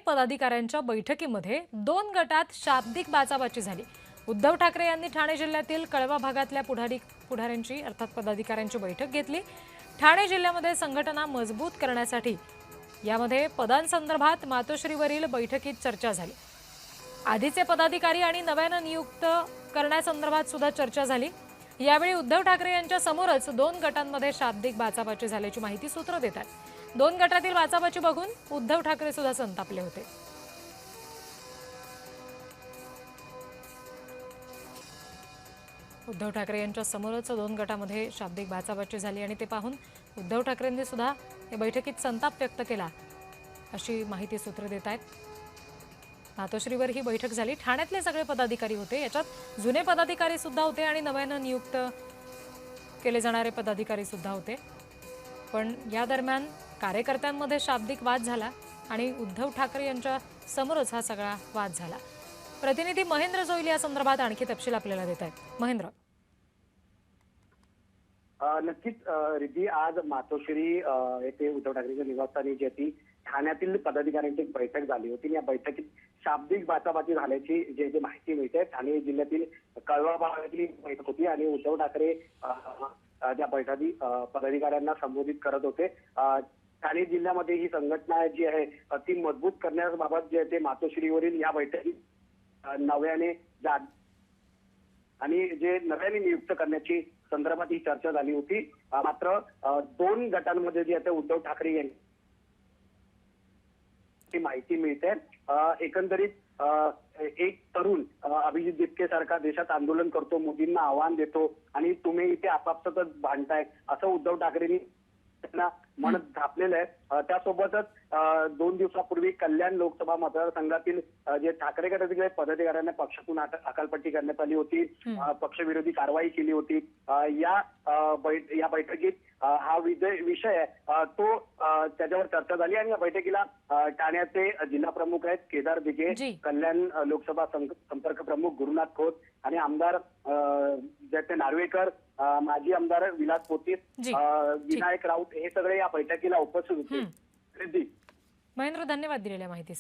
पदाधिकाऱ्यांच्या बैठकीमध्ये 2 गटात शाब्दिक बाचाबाची झाली। उद्धव ठाकरे यांनी ठाणे जिल्ह्यातील कळवा भागातल्या पुढाऱ्यांची अर्थात पदाधिकाऱ्यांची बैठक घेतली। ठाणे जिल्ह्यामध्ये संघटना मजबूत करण्यासाठी यामध्ये पदांसंदर्भात मातोश्रीवरील बैठकीत चर्चा झाली। आधीचे पदाधिकारी आणि नव्याने नियुक्त करण्यासंदर्भात सुद्धा चर्चा झाली। यावेळी उद्धव ठाकरे यांच्या समोरच 2 गटांमध्ये शाब्दिक बाचाबाची झाल्याची माहिती सूत्र देतात। 2 गटातील बाचाबाची बघून उद्धव ठाकरे सुद्धा संतापले होते। उद्धव ठाकरे यांच्या समोरच 2 गटामध्ये शाब्दिक बाचाबाची झाली आणि ते पाहून उद्धव ठाकरेंनी सुद्धा या बैठकीत संताप व्यक्त केला अशी माहिती सूत्र देत आहेत। मातोश्रीवर ही बैठक झाली। ठाण्यातले सगळे पदाधिकारी होते, याच्यात जुने पदाधिकारी सुद्धा होते आणि नव्याने नियुक्त केले जाणारे पदाधिकारी सुद्धा होते। पण या दरम्यान कार्यकर्त्यांमध्ये शाब्दिक वाद झाला आणि उद्धव ठाकरे यांच्या समोरच हा सगळा वाद झाला। प्रतिनिधी महेंद्र जोईल या संदर्भात आणखी तपशील आपल्याला देत आहेत। महेंद्र, नक्कीच रिद्धी, आज मातोश्री येथे उद्धव ठाकरेंच्या निवासस्थानी जी ती ठाण्यातील पदाधिकाऱ्यांची एक बैठक झाली होती। या बैठकीत शाब्दिक बाचाबाची झाल्याची जे माहिती मिळते। ठाणे जिल्ह्यातील कळवा भागातली बैठक होती आणि उद्धव ठाकरे त्या बैठकी पदाधिकाऱ्यांना संबोधित करत होते। ठाणे जिल्ह्यामध्ये ही संघटना जी आहे ती मजबूत करण्याबाबत जे ते मातोश्रीवरील या बैठकीत नव्याने आणि जे नव्याने नियुक्त करण्याची संदर्भात ही चर्चा झाली होती। मात्र 2 गटांमध्ये जे आहे उद्धव ठाकरे यांची माहिती मिळते। एकंदरीत एक तरुण अभिजित दिपके सारखा देशात आंदोलन करतो, मोदींना आव्हान देतो आणि तुम्ही इथे आपापसातच भांडताय असं उद्धव ठाकरेंनी त्यांना म्हणत झापलेलं आहे। त्यासोबतच 2 दिवसापूर्वी कल्याण लोकसभा मतदारसंघातील जे ठाकरे गटातील पदाधिकाऱ्यांना पक्षातून हकालपट्टी करण्यात आली होती, पक्षविरोधी कारवाई केली होती। या बैठकीत हा विषय आहे तो त्याच्यावर चर्चा झाली आणि या बैठकीला ठाण्याचे जिल्हा प्रमुख आहेत केदार दिघे, कल्याण लोकसभा संपर्क प्रमुख गुरुनाथ खोत आणि आमदार जे नार्वेकर, माजी आमदार विलास पोतीस, विनायक राऊत हे सगळे या बैठकीला उपस्थित होते। महेंद्र, धन्यवाद दिलेल्या माहितीसाठी।